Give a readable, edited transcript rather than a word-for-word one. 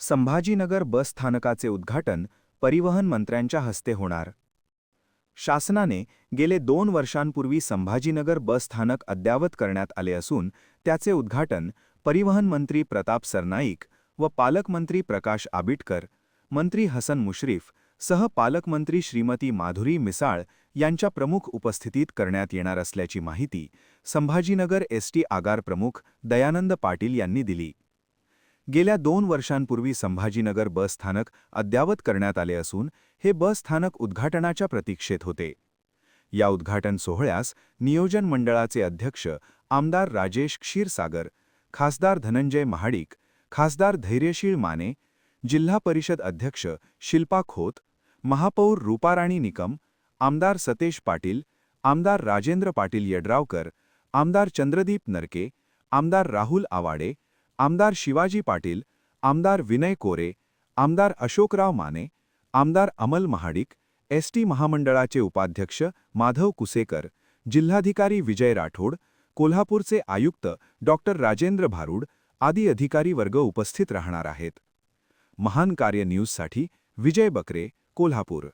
संभाजीनगर बस स्थानकाचे उद्घाटन परिवहन मंत्र्यांच्या हस्ते होणार. शासनाने गेले 2 वर्षांपूर्वी संभाजीनगर बस स्थानक अद्ययावत करण्यात आले असून त्याचे उद्घाटन परिवहन मंत्री प्रताप सरनाईक व पालकमंत्री प्रकाश आबिटकर, मंत्री हसन मुश्रीफ सह पालकमंत्री श्रीमती माधुरी मिसाळ यांच्या प्रमुख उपस्थितीत करण्यात येणार असल्याची माहिती संभाजीनगर एसटी आगार प्रमुख दयानंद पाटील यांनी दिली. गेल्या 2 वर्षांपूर्वी संभाजीनगर बस स्थानक अद्ययावत करण्यात आले असून हे बस स्थानक उद्घाटनाच्या प्रतीक्षेत होते. या उद्घाटन सोहळ्यास नियोजन मंडळाचे अध्यक्ष आमदार राजेश क्षीरसागर, खासदार धनंजय महाडिक, खासदार धैर्यशील माने, जिल्हा परिषद अध्यक्ष शिल्पा खोत, महापौर रूपाराणी निकम, आमदार सतेज पाटील, आमदार राजेंद्र पाटील यड्रावकर, आमदार चंद्रदीप नरके, आमदार राहुल आवाडे, आमदार शिवाजी पाटील, आमदार विनय कोरे, आमदार अशोकराव माने, आमदार अमल महाडिक, एसटी महामंडळाचे उपाध्यक्ष माधव कुसेकर, जिल्हाधिकारी विजय राठोड, कोल्हापूरचे आयुक्त डॉक्टर राजेंद्र भारुड आदी अधिकारी वर्ग उपस्थित राहणार आहेत. महान कार्य न्यूजसाठी विजय बकरे, कोल्हापूर.